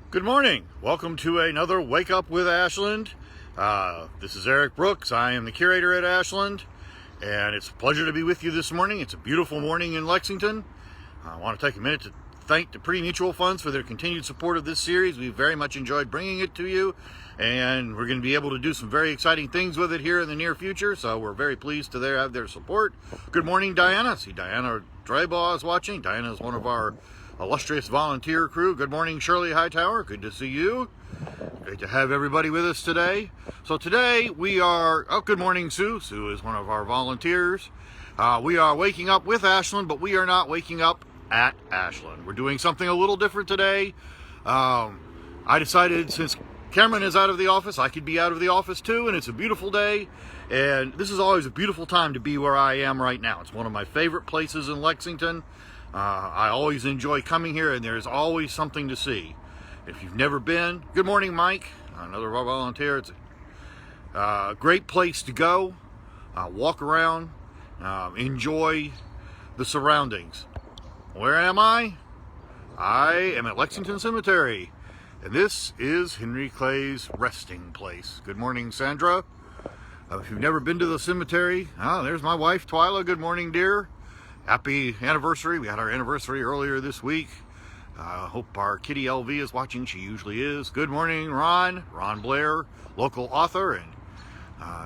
Good morning. Welcome to another Wake Up with Ashland. This is Eric Brooks. I am the curator at Ashland, and it's a pleasure to be with you this morning. It's a beautiful morning in Lexington. I want to take a minute to thank the Pretty Mutual Funds for their continued support of this series. We've very much enjoyed bringing it to you, and we're going to be able to do some very exciting things with it here in the near future, so we're very pleased to have their support. Good morning, Diana. I see Diana Drybaugh is watching. Diana is one of our illustrious volunteer crew. Good morning, Shirley Hightower. Good to see you. Great to have everybody with us today. So today we are, good morning, Sue. Sue is one of our volunteers. We are waking up with Ashland, but we are not waking up at Ashland. We're doing something a little different today. I decided since Cameron is out of the office, I could be out of the office too, and it's a beautiful day. And this is always a beautiful time to be where I am right now. It's one of my favorite places in Lexington. I always enjoy coming here, and there's always something to see. If you've never been, good morning, Mike, another volunteer. It's a great place to go, walk around, enjoy the surroundings. Where am I? I am at Lexington Cemetery, and this is Henry Clay's resting place. Good morning, Sandra. If you've never been to the cemetery, there's my wife, Twyla. Good morning, dear. Happy anniversary. We had our anniversary earlier this week. Hope our kitty LV is watching. She usually is. Good morning, Ron Blair, local author, and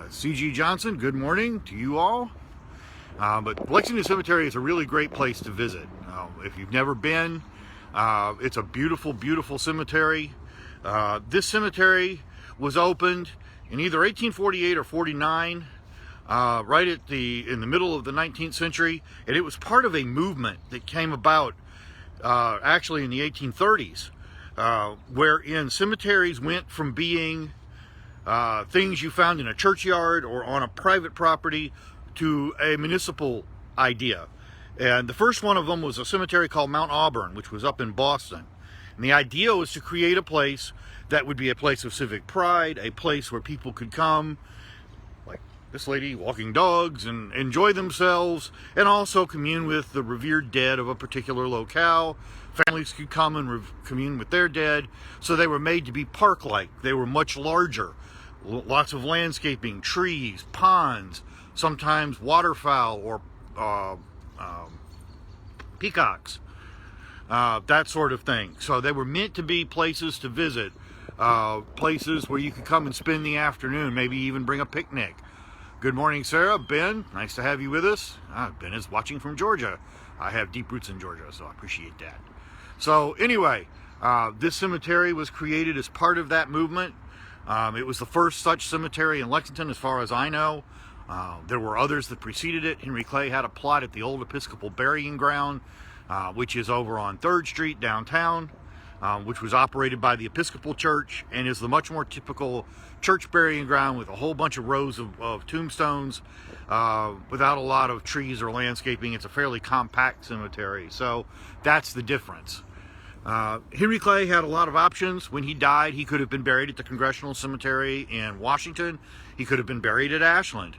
CG Johnson. Good morning to you all. But Lexington Cemetery is a really great place to visit. If you've never been, it's a beautiful, beautiful cemetery. This cemetery was opened in either 1848 or 49. Right in the middle of the 19th century, and it was part of a movement that came about actually in the 1830s, wherein cemeteries went from being things you found in a churchyard or on a private property to a municipal idea. And the first one of them was a cemetery called Mount Auburn, which was up in Boston. And the idea was to create a place that would be a place of civic pride, a place where people could come, this lady, walking dogs, and enjoy themselves, and also commune with the revered dead of a particular locale. Families could come and commune with their dead, so they were made to be park-like. They were much larger. Lots of landscaping, trees, ponds, sometimes waterfowl or peacocks, that sort of thing. So they were meant to be places to visit, places where you could come and spend the afternoon, maybe even bring a picnic. Good morning, Sarah. Ben, nice to have you with us. Ben is watching from Georgia. I have deep roots in Georgia, so I appreciate that. So anyway, this cemetery was created as part of that movement. It was the first such cemetery in Lexington, as far as I know. There were others that preceded it. Henry Clay had a plot at the old Episcopal Burying Ground, which is over on 3rd Street downtown, which was operated by the Episcopal Church and is the much more typical church burying ground with a whole bunch of rows of tombstones without a lot of trees or landscaping. It's a fairly compact cemetery, so that's the difference. Henry Clay had a lot of options. When he died, he could have been buried at the Congressional Cemetery in Washington. He could have been buried at Ashland.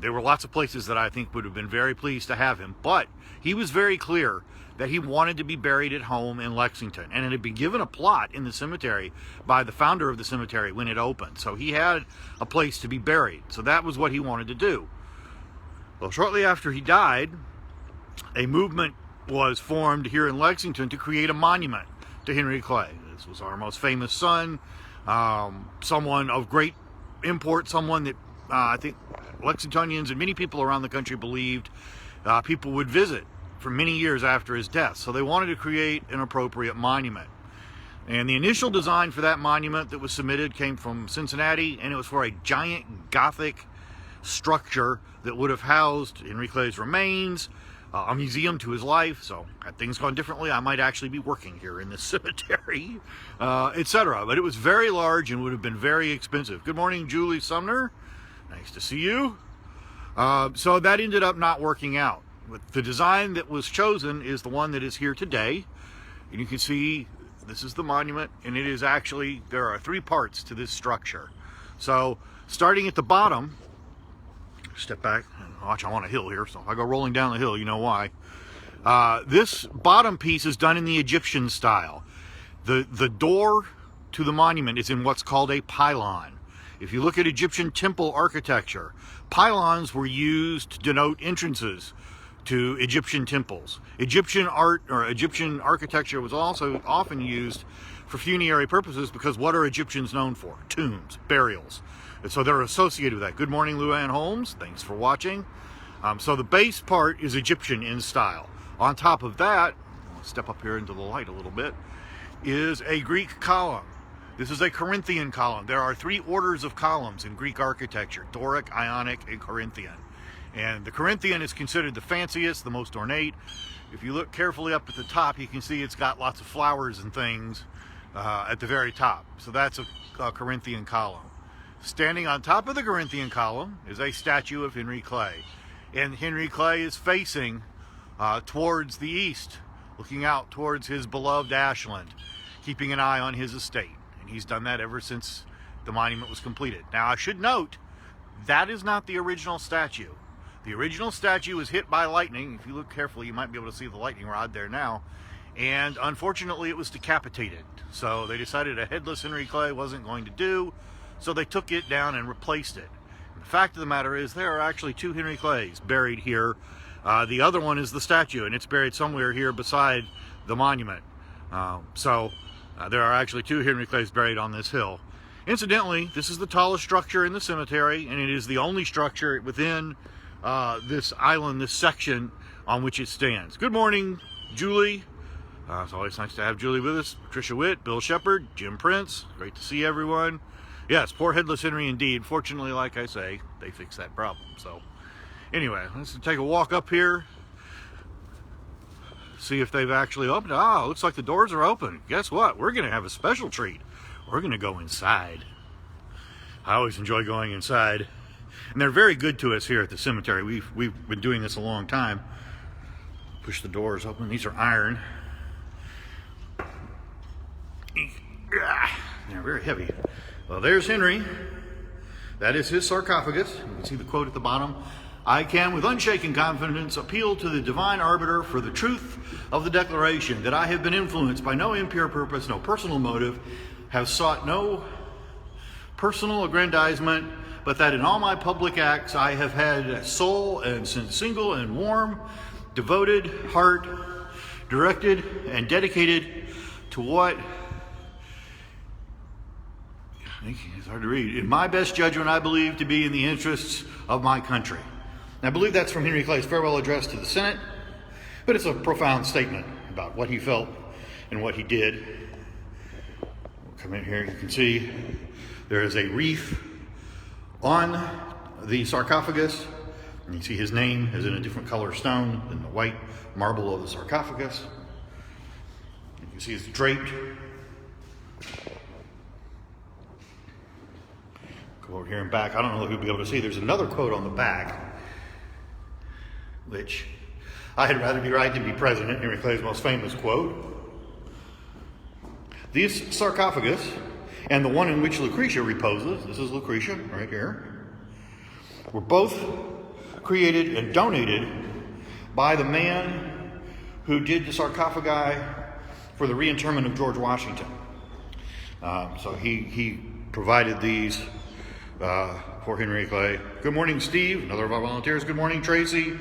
There were lots of places that I think would have been very pleased to have him, but he was very clear that he wanted to be buried at home in Lexington, and it had been given a plot in the cemetery by the founder of the cemetery when it opened. So he had a place to be buried. So that was what he wanted to do. Well, shortly after he died, a movement was formed here in Lexington to create a monument to Henry Clay. This was our most famous son, someone of great import, someone that I think Lexingtonians and many people around the country believed people would visit for many years after his death. So they wanted to create an appropriate monument. And the initial design for that monument that was submitted came from Cincinnati, and it was for a giant Gothic structure that would have housed Henry Clay's remains, a museum to his life. So had things gone differently, I might actually be working here in this cemetery, etc. But it was very large and would have been very expensive. Good morning, Julie Sumner. Nice to see you. So that ended up not working out. But the design that was chosen is the one that is here today. And you can see this is the monument, and it is actually, there are 3 parts to this structure. So starting at the bottom, step back, watch, I'm on a hill here, so if I go rolling down the hill, you know why. This bottom piece is done in the Egyptian style. The door to the monument is in what's called a pylon. If you look at Egyptian temple architecture, pylons were used to denote entrances to Egyptian temples. Egyptian art or Egyptian architecture was also often used for funerary purposes, because what are Egyptians known for? Tombs, burials. And so they're associated with that. Good morning, Luann Holmes. Thanks for watching. So the base part is Egyptian in style. On top of that, I'll step up here into the light a little bit, is a Greek column. This is a Corinthian column. There are 3 orders of columns in Greek architecture: Doric, Ionic, and Corinthian. And the Corinthian is considered the fanciest, the most ornate. If you look carefully up at the top, you can see it's got lots of flowers and things at the very top. So that's a Corinthian column. Standing on top of the Corinthian column is a statue of Henry Clay. And Henry Clay is facing towards the east, looking out towards his beloved Ashland, keeping an eye on his estate. And he's done that ever since the monument was completed. Now, I should note, that is not the original statue. The original statue was hit by lightning. If you look carefully, you might be able to see the lightning rod there now. And unfortunately, it was decapitated. So they decided a headless Henry Clay wasn't going to do, so they took it down and replaced it. The fact of the matter is, there are actually 2 Henry Clays buried here. The other one is the statue, and it's buried somewhere here beside the monument. There are actually 2 Henry Clays buried on this hill. Incidentally, this is the tallest structure in the cemetery, and it is the only structure within this island, this section on which it stands. Good morning, Julie. It's always nice to have Julie with us. Patricia Witt, Bill Shepard, Jim Prince. Great to see everyone. Yes, poor Headless Henry indeed. Fortunately, like I say, they fixed that problem. So anyway, let's take a walk up here. See if they've actually opened. Ah, looks like the doors are open. Guess what? We're going to have a special treat. We're going to go inside. I always enjoy going inside. And they're very good to us here at the cemetery. We've been doing this a long time. Push the doors open. These are iron. They're very heavy. Well, there's Henry. That is his sarcophagus. You can see the quote at the bottom. I can, with unshaken confidence, appeal to the divine arbiter for the truth of the declaration that I have been influenced by no impure purpose, no personal motive, have sought no personal aggrandizement, but that in all my public acts I have had a soul and single and warm, devoted heart, directed and dedicated to what, it's hard to read, in my best judgment I believe to be in the interests of my country. And I believe that's from Henry Clay's farewell address to the Senate, but it's a profound statement about what he felt and what he did. We'll come in here, you can see there is a wreath on the sarcophagus, and you see his name is in a different color stone than the white marble of the sarcophagus. You can see it's draped. Go over here and back. I don't know if you'll be able to see. There's another quote on the back, which I had rather be right than be president. Henry Clay's most famous quote. This sarcophagus and the one in which Lucretia reposes, this is Lucretia right here, were both created and donated by the man who did the sarcophagi for the reinterment of George Washington. So he provided these for Henry Clay. Good morning, Steve, another of our volunteers. Good morning, Tracy,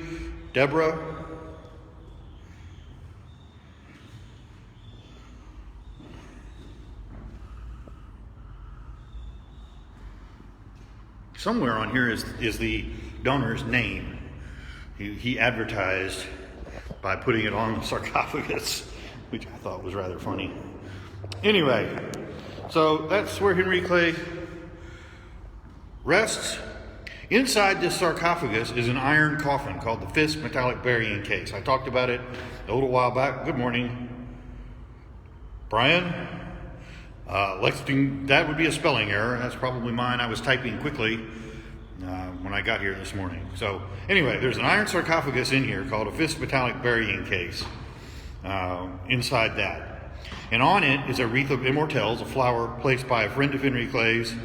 Deborah. Somewhere on here is the donor's name. He advertised by putting it on the sarcophagus, which I thought was rather funny. Anyway, so that's where Henry Clay rests. Inside this sarcophagus is an iron coffin called the Fisk metallic burying case. I talked about it a little while back. Good morning, Brian. Lexington, that would be a spelling error. That's probably mine. I was typing quickly when I got here this morning. So anyway, there's an iron sarcophagus in here called a Fisk metallic burying case inside that. And on it is a wreath of immortelles, a flower placed by a friend of Henry Clay's,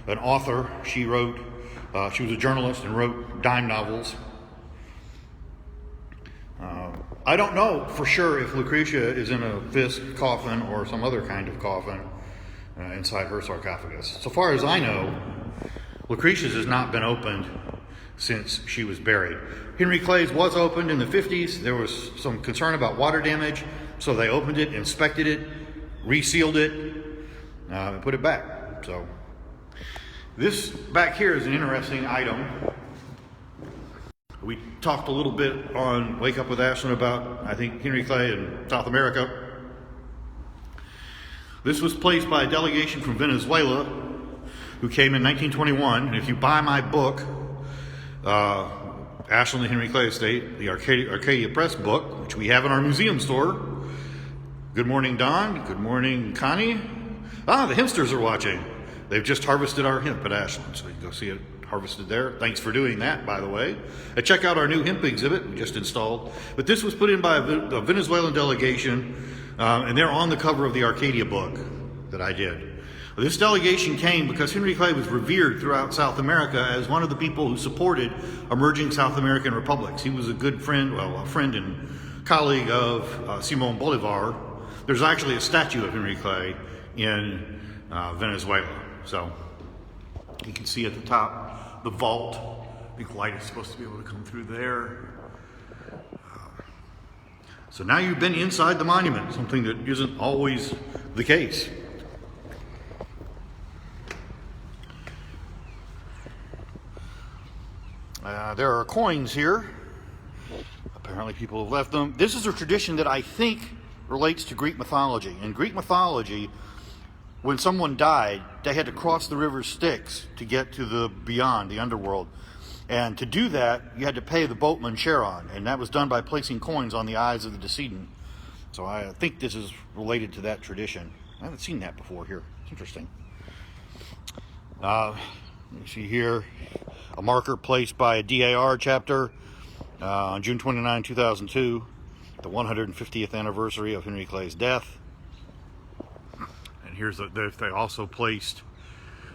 an author. She was a journalist and wrote dime novels. I don't know for sure if Lucretia is in a Fisk coffin or some other kind of coffin inside her sarcophagus. So far as I know, Lucretia's has not been opened since she was buried. Henry Clay's was opened in the 50s. There was some concern about water damage, so they opened it, inspected it, resealed it, and put it back. So this back here is an interesting item. We talked a little bit on Wake Up With Ashland about, I think, Henry Clay in South America. This was placed by a delegation from Venezuela who came in 1921. And if you buy my book, Ashland and Henry Clay Estate, the Arcadia Press book, which we have in our museum store. Good morning, Don. Good morning, Connie. The hempsters are watching. They've just harvested our hemp at Ashland, so you can go see it harvested there. Thanks for doing that, by the way. Check out our new hemp exhibit we just installed. But this was put in by a Venezuelan delegation, and they're on the cover of the Arcadia book that I did. This delegation came because Henry Clay was revered throughout South America as one of the people who supported emerging South American republics. He was a good friend, a friend and colleague of Simon Bolivar. There's actually a statue of Henry Clay in Venezuela. So you can see at the top the vault. I think light is supposed to be able to come through there. So now you've been inside the monument, something that isn't always the case. There are coins here. Apparently people have left them. This is a tradition that I think relates to Greek mythology. In Greek mythology, when someone died, they had to cross the river Styx to get to the beyond, the underworld. And to do that, you had to pay the boatman Charon, and that was done by placing coins on the eyes of the decedent. So I think this is related to that tradition. I haven't seen that before here. It's interesting. You see here a marker placed by a DAR chapter on June 29, 2002, the 150th anniversary of Henry Clay's death. And here's they also placed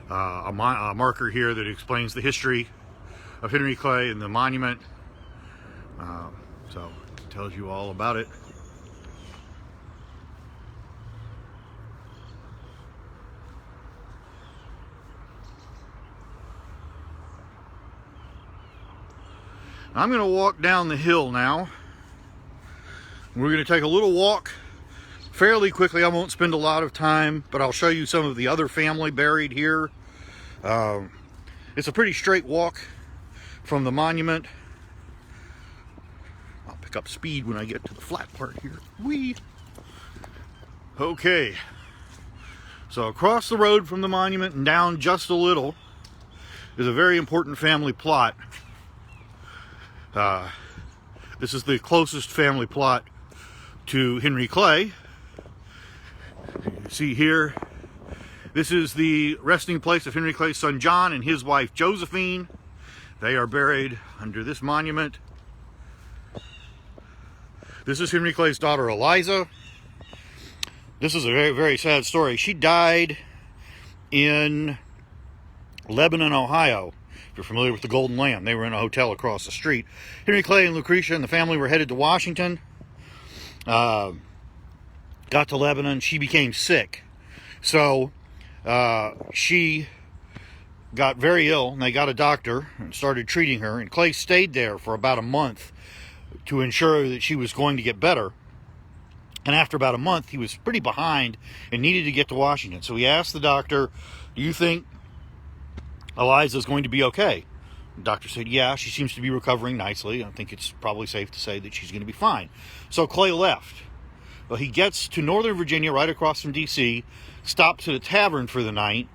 a marker here that explains the history of Henry Clay and the monument. So it tells you all about it. I'm going to walk down the hill now. We're going to take a little walk fairly quickly. I won't spend a lot of time, but I'll show you some of the other family buried here. It's a pretty straight walk from the monument. I'll pick up speed when I get to the flat part here. Whee! Okay. So across the road from the monument and down just a little is a very important family plot. This is the closest family plot to Henry Clay. You see here, this is the resting place of Henry Clay's son John and his wife Josephine. They are buried under this monument. This is Henry Clay's daughter Eliza. This is a very, very sad story. She died in Lebanon, Ohio. If you're familiar with the Golden Lamb, they were in a hotel across the street. Henry Clay and Lucretia and the family were headed to Washington. Got to Lebanon. She became sick. So she got very ill, and they got a doctor and started treating her. And Clay stayed there for about a month to ensure that she was going to get better. And after about a month, he was pretty behind and needed to get to Washington. So he asked the doctor, "Do you think Eliza's going to be okay?" The doctor said, "Yeah, she seems to be recovering nicely. I think it's probably safe to say that she's going to be fine." So Clay left. Well, he gets to Northern Virginia, right across from D.C., stops at a tavern for the night,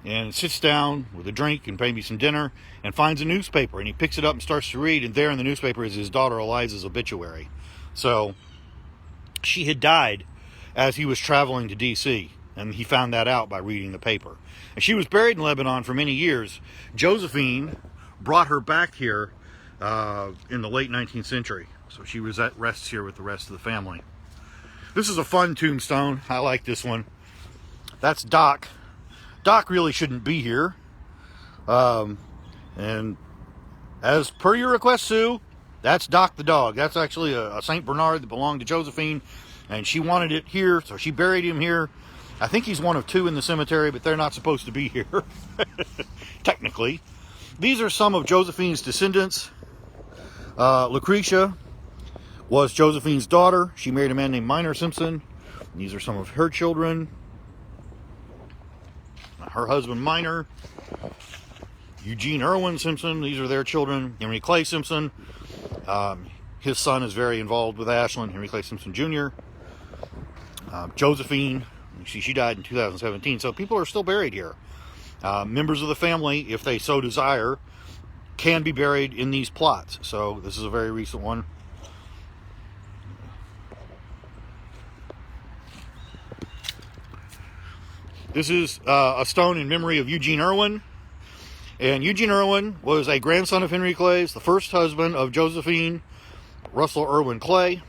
and sits down with a drink and maybe some dinner, and finds a newspaper. And he picks it up and starts to read, and there in the newspaper is his daughter Eliza's obituary. So she had died as he was traveling to D.C., and he found that out by reading the paper. And she was buried in Lebanon for many years. Josephine brought her back here in the late 19th century. So she rests here with the rest of the family. This is a fun tombstone. I like this one. That's Doc. Doc really shouldn't be here. And as per your request, Sue, That's Doc the dog. That's actually a St. Bernard that belonged to Josephine, and she wanted it here, so she buried him here. I think he's one of two in the cemetery, but they're not supposed to be here, technically. These are some of Josephine's descendants. Lucretia was Josephine's daughter. She married a man named Minor Simpson. These are some of her children. Her husband, Minor. Eugene Irwin Simpson. These are their children. Henry Clay Simpson. His son is very involved with Ashland. Henry Clay Simpson Jr. Josephine. She died in 2017. So people are still buried here. Members of the family, if they so desire, can be buried in these plots. So this is a very recent one. This is a stone in memory of Eugene Irwin. And Eugene Irwin was a grandson of Henry Clay's, the first husband of Josephine Russell Irwin Clay.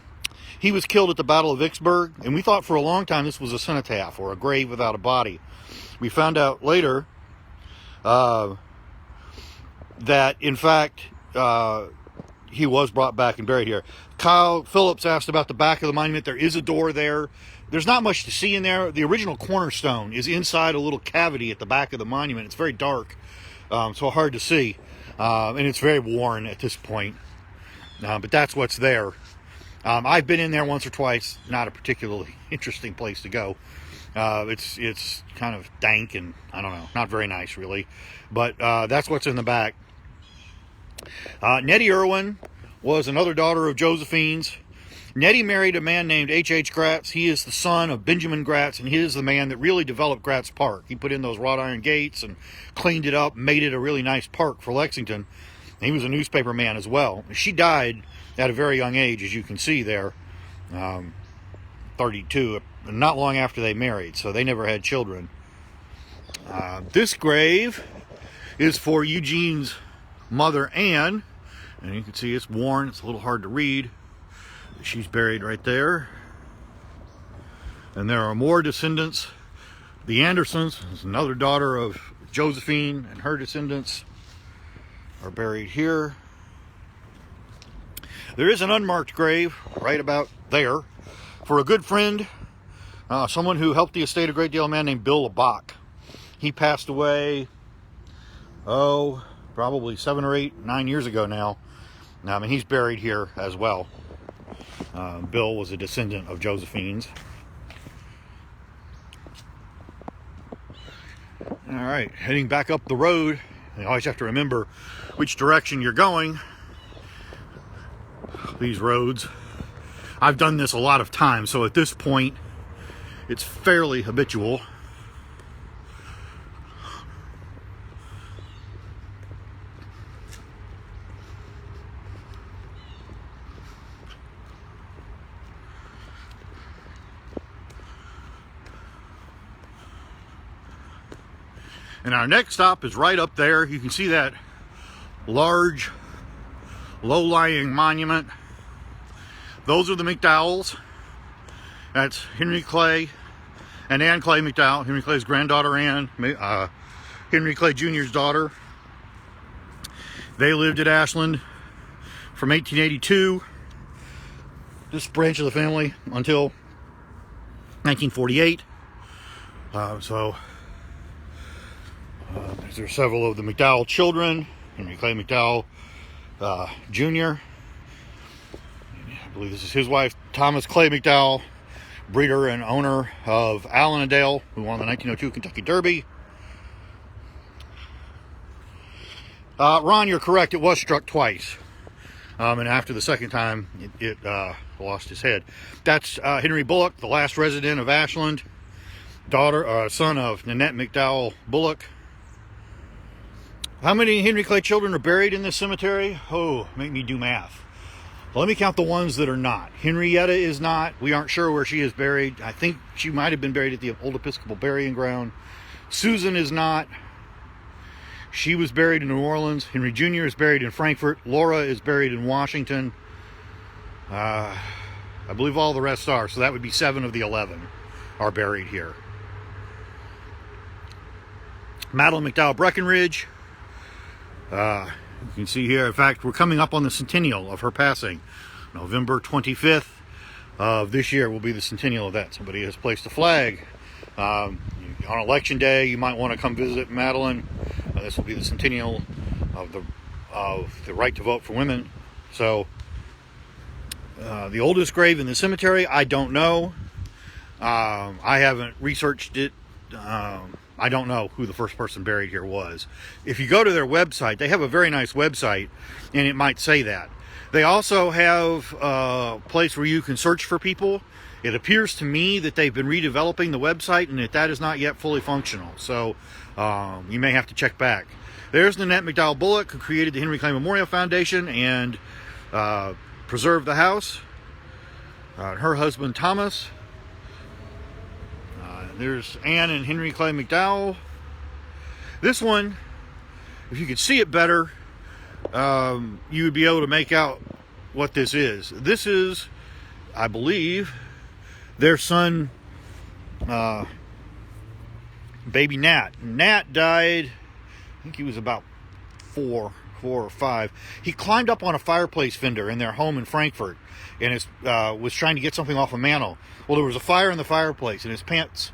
He was killed at the Battle of Vicksburg, and we thought for a long time this was a cenotaph, or a grave without a body. We found out later that, in fact, he was brought back and buried here. Kyle Phillips asked about the back of the monument. There is a door there. There's not much to see in there. The original cornerstone is inside a little cavity at the back of the monument. It's very dark, so hard to see, and it's very worn at this point. But that's what's there. I've been in there once or twice. Not a particularly interesting place to go. It's kind of dank and, I don't know, not very nice really. But that's what's in the back. Nettie Irwin was another daughter of Josephine's. Nettie married a man named H.H. Gratz. He is the son of Benjamin Gratz, and he is the man that really developed Gratz Park. He put in those wrought iron gates and cleaned it up, made it a really nice park for Lexington. He was a newspaper man as well. She died at a very young age, as you can see there, 32, not long after they married, so they never had children. This grave is for Eugene's mother, Anne, and you can see it's worn. It's a little hard to read. She's buried right there. And there are more descendants. The Andersons is another daughter of Josephine, and her descendants are buried here. There is an unmarked grave right about there for a good friend, someone who helped the estate a great deal, a man named Bill LeBach. He passed away, probably 7 or 8, 9 years ago now. And he's buried here as well. Bill was a descendant of Josephine's. All right, heading back up the road. You always have to remember which direction you're going. These roads. I've done this a lot of times, so at this point, it's fairly habitual. And our next stop is right up there. You can see that large, low-lying monument. Those are the McDowells. That's Henry Clay and Anne Clay McDowell. Henry Clay's granddaughter, Anne. Henry Clay Jr.'s daughter. They lived at Ashland from 1882, this branch of the family, until 1948. There's several of the McDowell children. Henry Clay McDowell Jr. I believe this is his wife, Thomas Clay McDowell, breeder and owner of Allendale, who won the 1902 Kentucky Derby. Ron, you're correct. It was struck twice. And after the second time, it lost his head. That's Henry Bullock, the last resident of Ashland, son of Nanette McDowell Bullock. How many Henry Clay children are buried in this cemetery? Oh, make me do math. Well, let me count the ones that are not. Henrietta is not. We aren't sure where she is buried. I think she might have been buried at the Old Episcopal Burying Ground. Susan is not. She was buried in New Orleans. Henry Jr. is buried in Frankfort. Laura is buried in Washington. I believe all the rest are. So that would be 7 of the 11 are buried here. Madeline McDowell Breckenridge You can see here, in fact, we're coming up on the centennial of her passing. November 25th of this year will be the centennial of that. Somebody has placed a flag. On election day, you might want to come visit Madeline. This will be the centennial of the right to vote for women. So, the oldest grave in the cemetery, I don't know. I haven't researched it. I don't know who the first person buried here was. If you go to their website, they have a very nice website, and it might say that. They also have a place where you can search for people. It appears to me that they've been redeveloping the website and that is not yet fully functional. So you may have to check back. There's Nanette McDowell Bullock, who created the Henry Clay Memorial Foundation and preserved the house. Her husband, Thomas. There's Ann and Henry Clay McDowell. This one, if you could see it better, you would be able to make out what this is. This is, I believe, their son, baby Nat. Nat died, I think he was about four or five. He climbed up on a fireplace fender in their home in Frankfort and was trying to get something off a mantle. Well, there was a fire in the fireplace and his pants,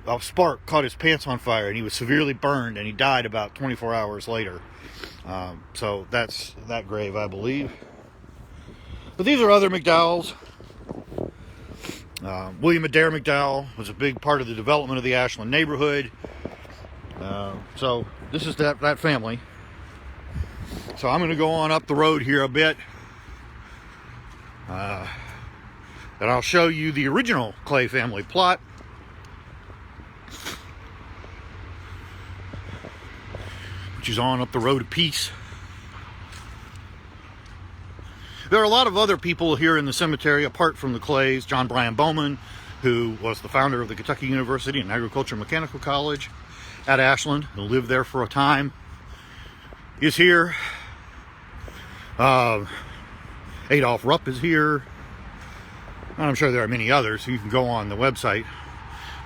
a spark caught his pants on fire and he was severely burned and he died about 24 hours later. So that's that grave, I believe. But these are other McDowells. William Adair McDowell was a big part of the development of the Ashland neighborhood. So this is that family. So I'm going to go on up the road here a bit. And I'll show you the original Clay family plot. Which is on up the road of peace. There are a lot of other people here in the cemetery apart from the Clays. John Bryan Bowman, who was the founder of the Kentucky University and Agriculture Mechanical College at Ashland, who lived there for a time, is here. Adolph Rupp is here. And I'm sure there are many others. You can go on the website.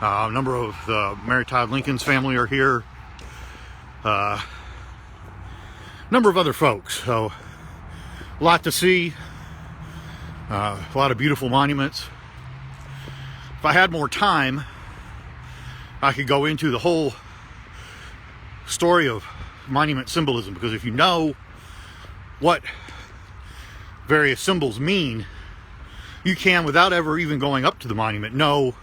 A number of the Mary Todd Lincoln's family are here. Number of other folks. So a lot to see. A lot of beautiful monuments. If I had more time, I could go into the whole story of monument symbolism, because if you know what various symbols mean, you can, without ever even going up to the monument, know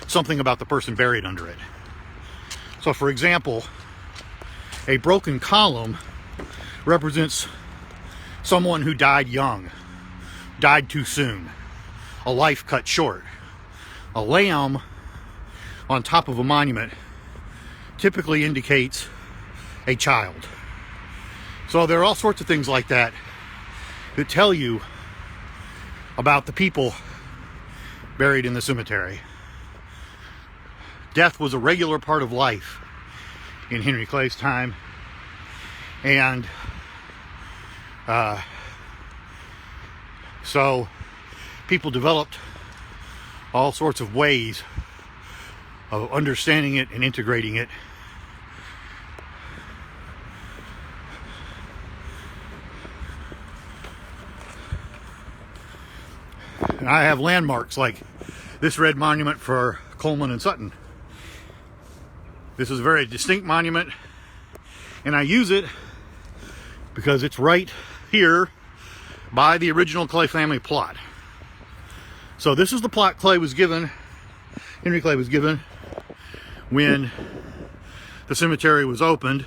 something about the person buried under it. So, for example, a broken column represents someone who died young, died too soon, a life cut short. A lamb on top of a monument typically indicates a child. So there are all sorts of things like that that tell you about the people buried in the cemetery. Death was a regular part of life in Henry Clay's time, and so people developed all sorts of ways of understanding it and integrating it. And I have landmarks like this red monument for Coleman and Sutton. This is a very distinct monument, and I use it because it's right here by the original Clay family plot. So this is the plot Henry Clay was given when the cemetery was opened,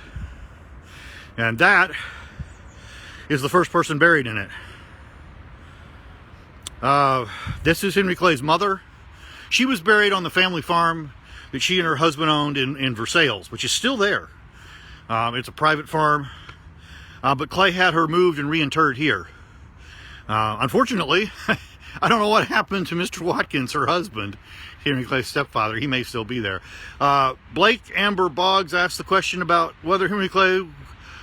and that is the first person buried in it. This is Henry Clay's mother. She was buried on the family farm that she and her husband owned in Versailles, which is still there. It's a private farm, but Clay had her moved and reinterred here. Unfortunately, I don't know what happened to Mr. Watkins, her husband, Henry Clay's stepfather. He may still be there. Blake Amber Boggs asked the question about whether Henry Clay,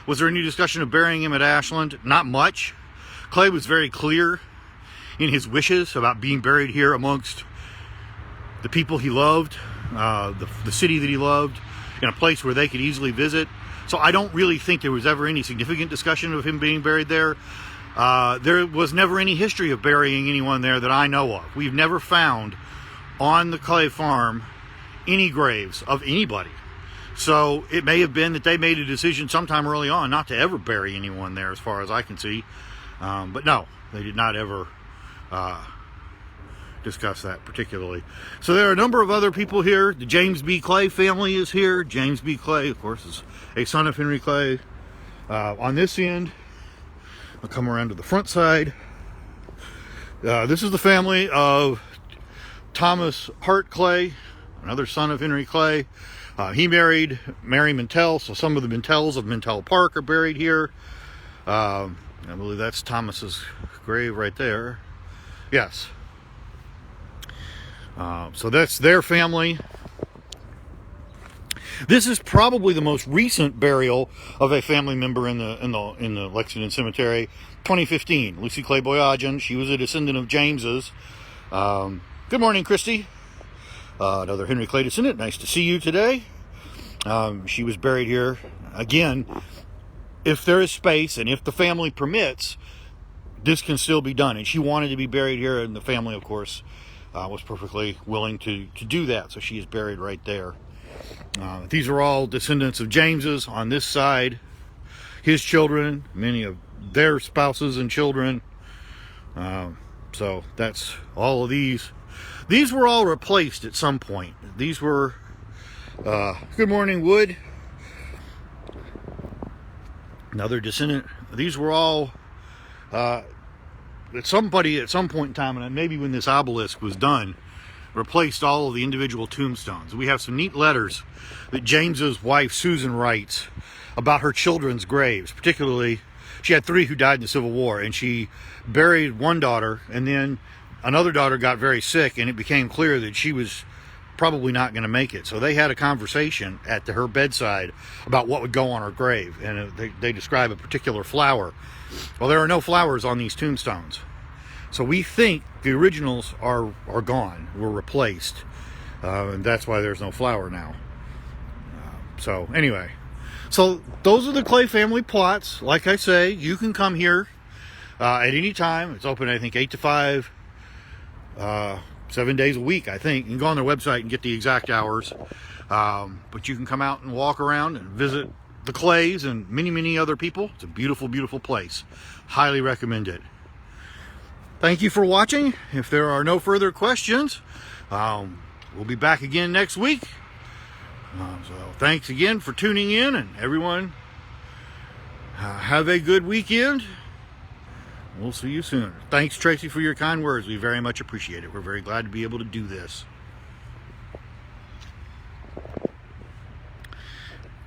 was there any discussion of burying him at Ashland? Not much. Clay was very clear in his wishes about being buried here amongst the people he loved, the city that he loved, in a place where they could easily visit. So I don't really think there was ever any significant discussion of him being buried there. There was never any history of burying anyone there that I know of. We've never found on the Clay farm any graves of anybody. So it may have been that they made a decision sometime early on not to ever bury anyone there, as far as I can see. But no, they did not ever discuss that particularly. So there are a number of other people here. The James B. Clay family is here. James B. Clay, of course, is a son of Henry Clay. On this end, I'll come around to the front side. This is the family of Thomas Hart Clay, another son of Henry Clay. He married Mary Mcdowell, so some of the Mcdowells of Mcdowell Park are buried here. I believe that's Thomas's grave right there. Yes. So that's their family. This is probably the most recent burial of a family member in the Lexington Cemetery. 2015, Lucy Clay Boyajian. She was a descendant of James's. Good morning, Christy. Another Henry Clay descendant. Nice to see you today. She was buried here. Again, if there is space and if the family permits, this can still be done. And she wanted to be buried here, and the family, of course, was perfectly willing to do that. So she is buried right there. These are all descendants of James's on this side. His children, many of their spouses and children. So that's all of these. These were all replaced at some point. These were, good morning, Wood. Another descendant. These were all, somebody at some point in time, and maybe when this obelisk was done, replaced all of the individual tombstones. We have some neat letters that James's wife, Susan, writes about her children's graves. Particularly, she had 3 who died in the Civil War, and she buried one daughter, and then another daughter got very sick, and it became clear that she was probably not going to make it. So they had a conversation at her bedside about what would go on her grave, and they describe a particular flower. Well, there are no flowers on these tombstones. So we think the originals are gone, were replaced, and that's why there's no flower now. So anyway, so those are the Clay family plots. Like I say, you can come here at any time. It's open, I think, 8 to 5. 7 days a week, I think. You can go on their website and get the exact hours. But you can come out and walk around and visit the Clays and many, many other people. It's a beautiful, beautiful place. Highly recommend it. Thank you for watching. If there are no further questions, we'll be back again next week. So thanks again for tuning in, and everyone have a good weekend. We'll see you soon. Thanks, Tracy, for your kind words. We very much appreciate it. We're very glad to be able to do this.